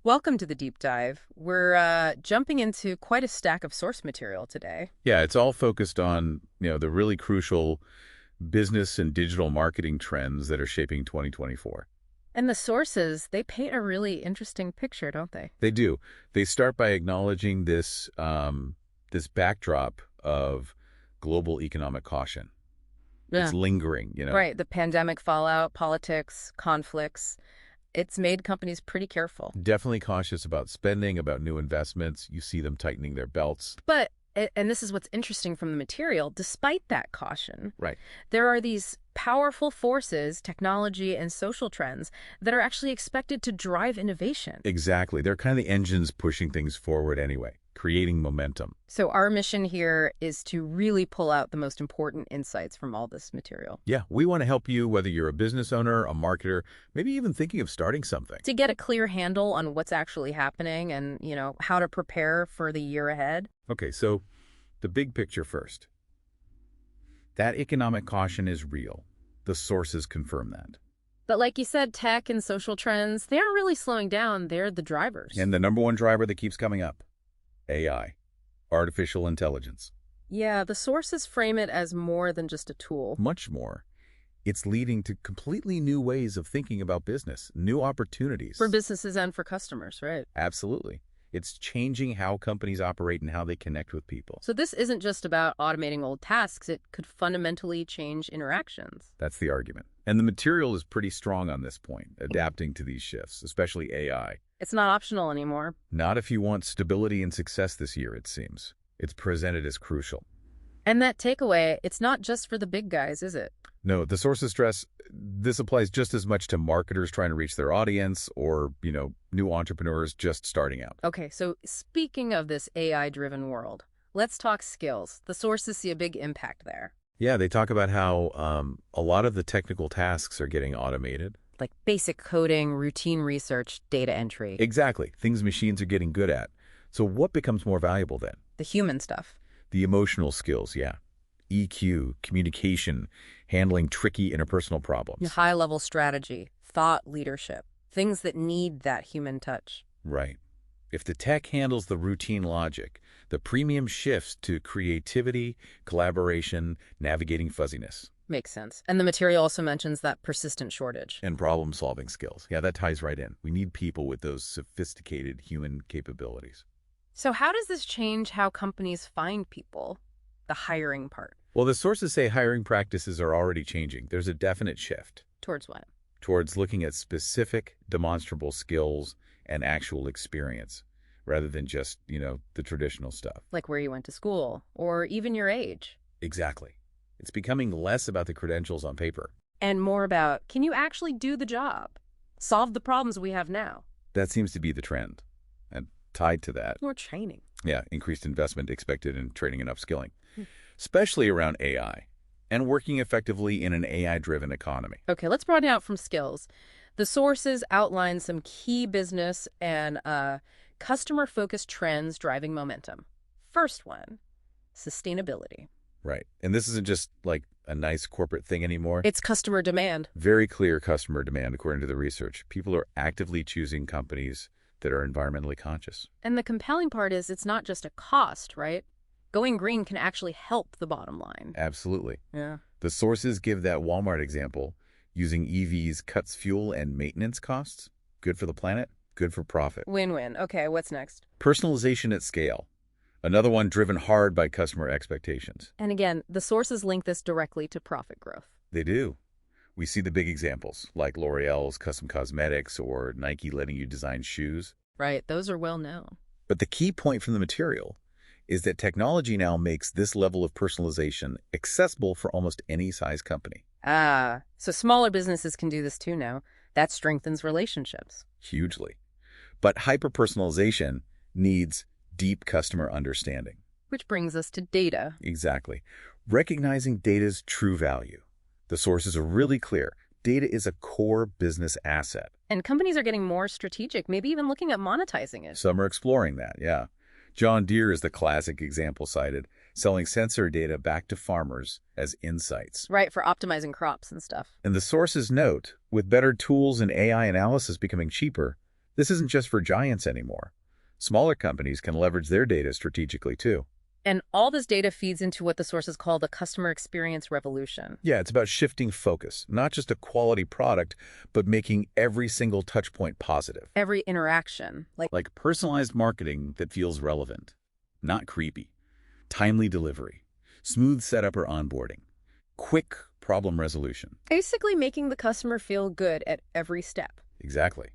Welcome to the deep dive. We're jumping into quite a stack of source material today. Yeah, it's all focused on, the really crucial business and digital marketing trends that are shaping 2024. And the sources, they paint a really interesting picture, don't they? They do. They start by acknowledging this backdrop of global economic caution. Yeah. It's lingering, Right. The pandemic fallout, politics, conflicts. It's made companies pretty careful. Definitely cautious about spending, about new investments. You see them tightening their belts. But, and this is what's interesting from the material, despite that caution, Right. there are these powerful forces, technology and social trends, that are actually expected to drive innovation. Exactly. They're kind of the engines pushing things forward anyway, creating momentum. So our mission here is to really pull out the most important insights from all this material. Yeah, we want to help you, whether you're a business owner, a marketer, maybe even thinking of starting something. To get a clear handle on what's actually happening and, how to prepare for the year ahead. Okay, so the big picture first. That economic caution is real. The sources confirm that. But like you said, tech and social trends, they aren't really slowing down. They're the drivers. And the number one driver that keeps coming up, AI, artificial intelligence. Yeah, the sources frame it as more than just a tool. Much more. It's leading to completely new ways of thinking about business, new opportunities. For businesses and for customers, right? Absolutely. It's changing how companies operate and how they connect with people. So this isn't just about automating old tasks. It could fundamentally change interactions. That's the argument. And the material is pretty strong on this point, adapting to these shifts, especially AI. It's not optional anymore. Not if you want stability and success this year, it seems. It's presented as crucial. And that takeaway, it's not just for the big guys, is it? No, the sources stress this applies just as much to marketers trying to reach their audience or, new entrepreneurs just starting out. Okay, so speaking of this AI-driven world, let's talk skills. The sources see a big impact there. Yeah, they talk about how a lot of the technical tasks are getting automated. Like basic coding, routine research, data entry. Exactly. Things machines are getting good at. So what becomes more valuable then? The human stuff. The emotional skills, yeah. EQ, communication, handling tricky interpersonal problems. High-level strategy, thought leadership, things that need that human touch. Right. If the tech handles the routine logic, the premium shifts to creativity, collaboration, navigating fuzziness. Makes sense. And the material also mentions that persistent shortage. And problem-solving skills. Yeah, that ties right in. We need people with those sophisticated human capabilities. So how does this change how companies find people? The hiring part. Well, the sources say hiring practices are already changing. There's a definite shift. Towards what? Towards looking at specific, demonstrable skills and actual experience, rather than just, the traditional stuff. Like where you went to school, or even your age. Exactly. It's becoming less about the credentials on paper. And more about, can you actually do the job? Solve the problems we have now? That seems to be the trend. And tied to that, More training. yeah, increased investment expected in training and upskilling, especially around AI and working effectively in an AI-driven economy. Okay, let's broaden out from skills. The sources outline some key business and customer-focused trends driving momentum. First one, sustainability. Right. And this isn't just like a nice corporate thing anymore. It's customer demand. Very clear customer demand, according to the research. People are actively choosing companies that are environmentally conscious. And the compelling part is it's not just a cost, right? Going green can actually help the bottom line. Absolutely. Yeah. The sources give that Walmart example. Using EVs cuts fuel and maintenance costs. Good for the planet, good for profit. Win-win. Okay, what's next? Personalization at scale. Another one driven hard by customer expectations. And again, the sources link this directly to profit growth. They do. We see the big examples, like L'Oreal's custom cosmetics or Nike letting you design shoes. Right, those are well known. But the key point from the material is that technology now makes this level of personalization accessible for almost any size company. Ah, so smaller businesses can do this too now. That strengthens relationships. Hugely. But hyper-personalization needs deep customer understanding. Which brings us to data. Exactly. Recognizing data's true value. The sources are really clear. Data is a core business asset. And companies are getting more strategic, maybe even looking at monetizing it. Some are exploring that, yeah. John Deere is the classic example cited, selling sensor data back to farmers as insights. Right, for optimizing crops and stuff. And the sources note, with better tools and AI analysis becoming cheaper, This isn't just for giants anymore. Smaller companies can leverage their data strategically too. And all this data feeds into what the sources call the customer experience revolution. Yeah, it's about shifting focus, not just a quality product, but making every single touch point positive. Every interaction, Like personalized marketing that feels relevant, not creepy. Timely delivery, smooth setup or onboarding, quick problem resolution. basically making the customer feel good at every step. Exactly.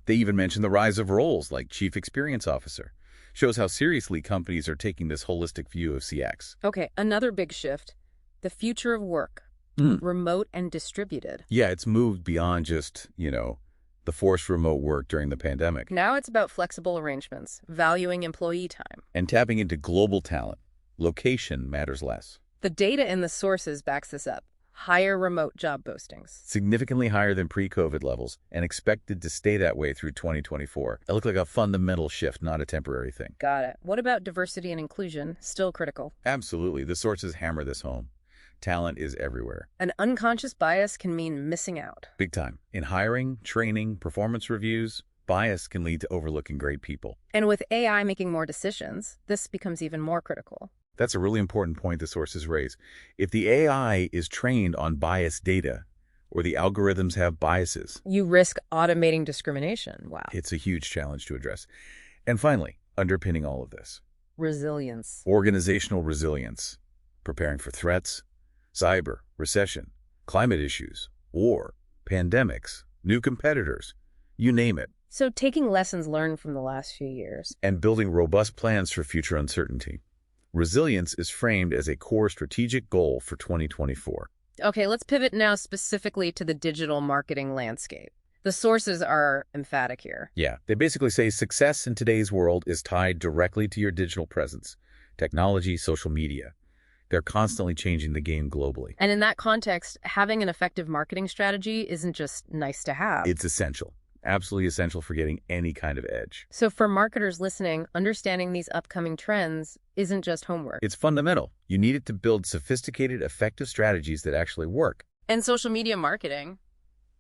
They even mention the rise of roles like Chief Experience Officer. Shows how seriously companies are taking this holistic view of CX. Okay, another big shift, the future of work, Hmm. remote and distributed. Yeah, it's moved beyond just, the forced remote work during the pandemic Now it's about flexible arrangements, valuing employee time. and tapping into global talent. Location matters less. The data in the sources backs this up. Higher remote job postings. Significantly higher than pre-COVID levels and expected to stay that way through 2024. It looked like a fundamental shift, not a temporary thing. Got it. What about diversity and inclusion? Still critical. Absolutely. The sources hammer this home. Talent is everywhere. An unconscious bias can mean missing out. Big time. In hiring, training, performance reviews, bias can lead to overlooking great people. And with AI making more decisions, this becomes even more critical. That's a really important point the sources raise. If the AI is trained on biased data, or the algorithms have biases, You risk automating discrimination. Wow. it's a huge challenge to address. And finally, underpinning all of this, Resilience. organizational resilience, preparing for threats, cyber, recession, climate issues, war, pandemics, new competitors, you name it, So taking lessons learned from the last few years. and building robust plans for future uncertainty. Resilience is framed as a core strategic goal for 2024. Okay, let's pivot now specifically to the digital marketing landscape. The sources are emphatic here. Yeah, they basically say success in today's world is tied directly to your digital presence, technology, social media. They're constantly changing the game globally. And in that context, having an effective marketing strategy isn't just nice to have. It's essential, absolutely essential for getting any kind of edge. So for marketers listening, understanding these upcoming trends isn't just homework. It's fundamental. You need it to build sophisticated, effective strategies that actually work. And social media marketing,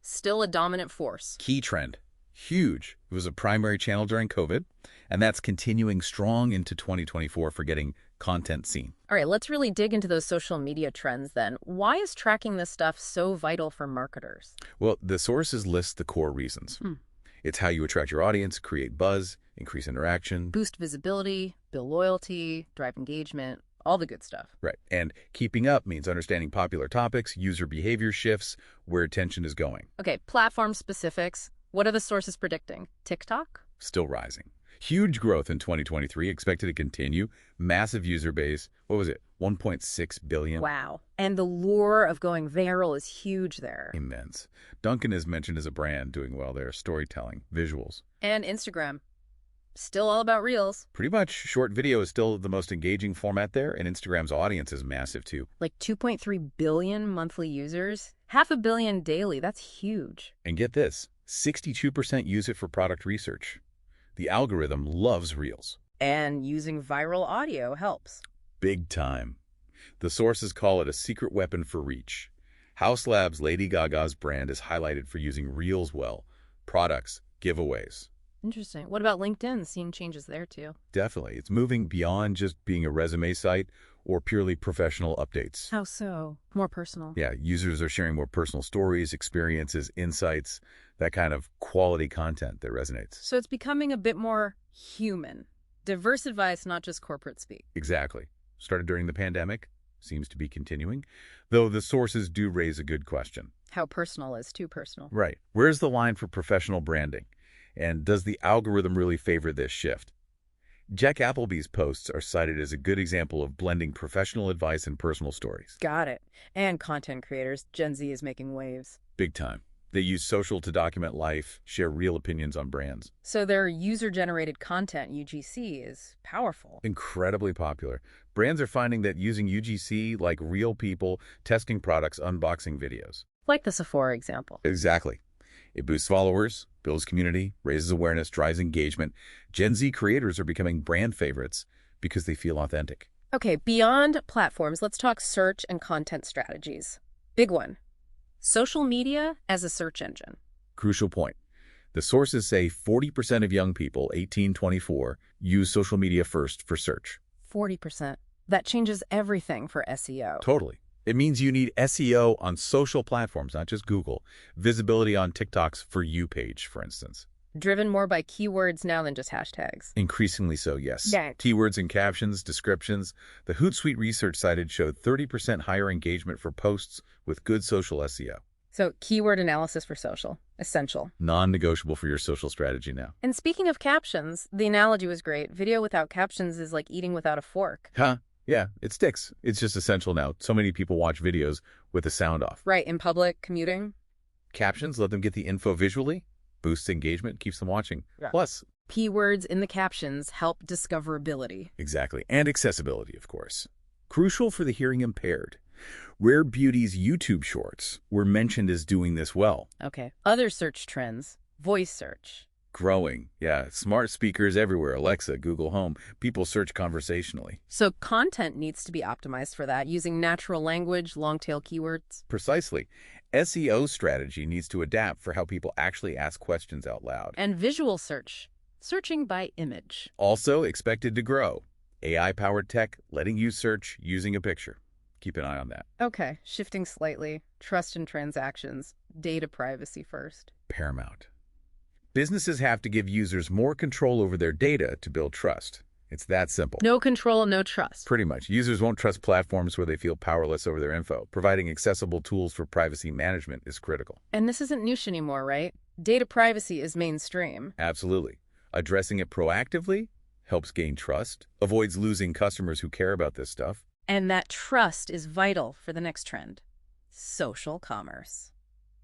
still a dominant force. Key trend. Huge. It was a primary channel during COVID, and that's continuing strong into 2024 for getting content seen. All right, let's really dig into those social media trends then. Why is tracking this stuff so vital for marketers? Well, the sources list the core reasons. It's how you attract your audience, create buzz, increase interaction. Boost visibility, build loyalty, drive engagement, all the good stuff. Right. And keeping up means understanding popular topics, user behavior shifts, where attention is going. Okay, platform specifics. What are the sources predicting? TikTok? Still rising. Huge growth in 2023, expected to continue. Massive user base. What was it? 1.6 billion. Wow. And the lure of going viral is huge there. Immense. Dunkin' is mentioned as a brand doing well there. Storytelling, visuals. And Instagram. Still all about reels. Pretty much short video is still the most engaging format there, and Instagram's audience is massive too. Like 2.3 billion monthly users. 500 million daily. That's huge. And get this, 62% use it for product research. The algorithm loves Reels. And using viral audio helps. Big time. The sources call it a secret weapon for reach. House Labs Lady Gaga's brand is highlighted for using Reels well. Products, giveaways. Interesting. What about LinkedIn? Seeing changes there too. Definitely. It's moving beyond just being a resume site or purely professional updates. How so? More personal. Yeah, users are sharing more personal stories, experiences, insights, that kind of quality content that resonates. So it's becoming a bit more human. Diverse advice, not just corporate speak. Exactly. Started during the pandemic, seems to be continuing, though the sources do raise a good question. How personal is too personal. Right. Where's the line for professional branding? And does the algorithm really favor this shift? Jack Appleby's posts are cited as a good example of blending professional advice and personal stories. Got it. And content creators. Gen Z is making waves. Big time. They use social to document life, share real opinions on brands. So their user-generated content, UGC, is powerful. Incredibly popular. Brands are finding that using UGC like real people, testing products, unboxing videos. Like the Sephora example. Exactly. It boosts followers, builds community, raises awareness, drives engagement. Gen Z creators are becoming brand favorites because they feel authentic. Okay, beyond platforms, let's talk search and content strategies. Big one. Social media as a search engine. Crucial point. The sources say 40% of young people, 18-24, use social media first for search. 40%. That changes everything for SEO. Totally. It means you need SEO on social platforms, not just Google. Visibility on TikTok's For You page, for instance. Driven more by keywords now than just hashtags. Increasingly so, yes. Yeah. Keywords and captions, descriptions. The Hootsuite research cited showed 30% higher engagement for posts with good social SEO. So keyword analysis for social. Essential. Non-negotiable for your social strategy now. And speaking of captions, the analogy was great. Video without captions is like eating without a fork. Huh? Yeah, it sticks. It's just essential now. So many people watch videos with the sound off. Right, in public, commuting. Captions, let them get the info visually, boosts engagement, keeps them watching. Yeah. Plus, Keywords in the captions help discoverability. exactly, and accessibility, of course. Crucial for the hearing impaired. Rare Beauty's YouTube shorts were mentioned as doing this well. Okay. Other search trends. Voice search. Growing. Yeah, smart speakers everywhere. Alexa, Google Home. People search conversationally. So content needs to be optimized for that, using natural language, long-tail keywords. Precisely. SEO strategy needs to adapt for how people actually ask questions out loud. And visual search. Searching by image. Also expected to grow. AI-powered tech letting you search using a picture. Keep an eye on that. Okay, shifting slightly. Trust in transactions. Data privacy first. Paramount. Businesses have to give users more control over their data to build trust. It's that simple. No control, no trust. Pretty much. Users won't trust platforms where they feel powerless over their info. Providing accessible tools for privacy management is critical. And this isn't niche anymore, right? Data privacy is mainstream. Absolutely. Addressing it proactively helps gain trust, avoids losing customers who care about this stuff. And that trust is vital for the next trend. Social commerce.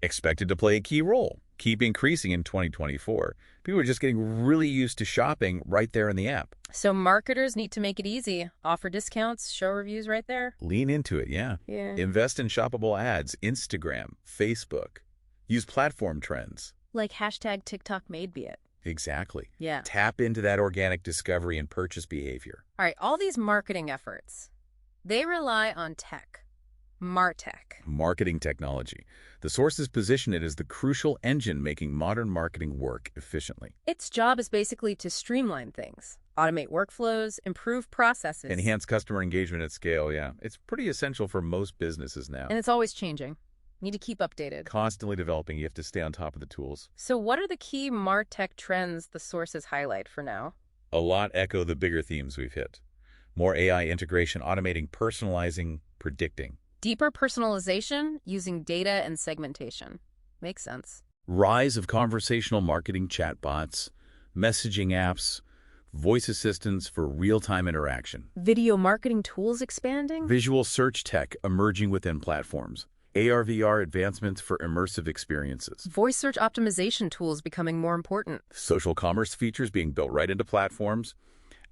Expected to play a key role. Keep increasing in 2024. People are just getting really used to shopping right there in the app. So marketers need to make it easy. Offer discounts, show reviews right there. Lean into it, yeah. Invest in shoppable ads, Instagram, Facebook. Use platform trends. Like hashtag TikTok made be it. Exactly. Yeah. Tap into that organic discovery and purchase behavior. All right, all these marketing efforts, they rely on tech. MarTech. Marketing technology. The sources position it as the crucial engine making modern marketing work efficiently. Its job is basically to streamline things, automate workflows, improve processes. Enhance customer engagement at scale, yeah. It's pretty essential for most businesses now. And it's always changing. Need to keep updated. Constantly developing, you have to stay on top of the tools. So what are the key MarTech trends the sources highlight for now? A lot echo the bigger themes we've hit. More AI integration, automating, personalizing, predicting. Deeper personalization using data and segmentation. Makes sense. Rise of conversational marketing chatbots, messaging apps, voice assistants for real-time interaction. Video marketing tools expanding? Visual search tech emerging within platforms. AR/VR advancements for immersive experiences. Voice search optimization tools becoming more important. Social commerce features being built right into platforms.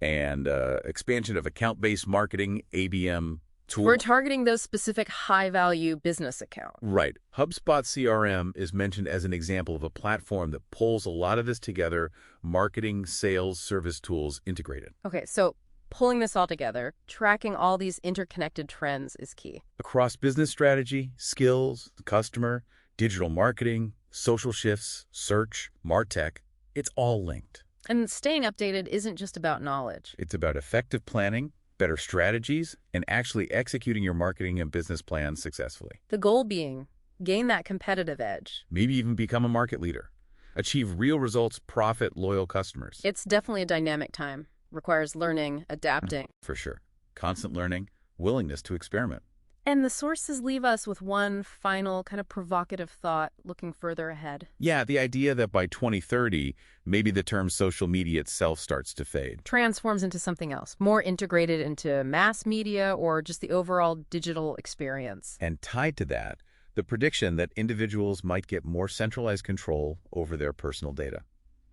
And expansion of account-based marketing, ABM, tools. We're targeting those specific high-value business accounts. Right. HubSpot CRM is mentioned as an example of a platform that pulls a lot of this together, marketing, sales, service tools integrated. Okay, so pulling this all together, tracking all these interconnected trends is key. Across business strategy, skills, customer, digital marketing, social shifts, search, MarTech, it's all linked. And staying updated isn't just about knowledge. It's about effective planning, better strategies, and actually executing your marketing and business plans successfully. The goal being, gain that competitive edge. Maybe even become a market leader. Achieve real results, profit, loyal customers. It's definitely a dynamic time. Requires learning, adapting. For sure. Constant learning, willingness to experiment. And the sources leave us with one final kind of provocative thought looking further ahead. Yeah, the idea that by 2030, maybe the term social media itself starts to fade. Transforms into something else, more integrated into mass media or just the overall digital experience. And tied to that, the prediction that individuals might get more centralized control over their personal data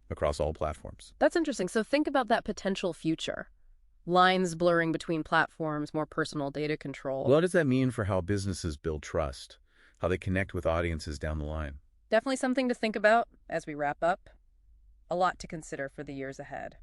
across all platforms. That's interesting. So think about that potential future. Lines blurring between platforms, more personal data control. What does that mean for how businesses build trust, how they connect with audiences down the line? Definitely something to think about as we wrap up. A lot to consider for the years ahead.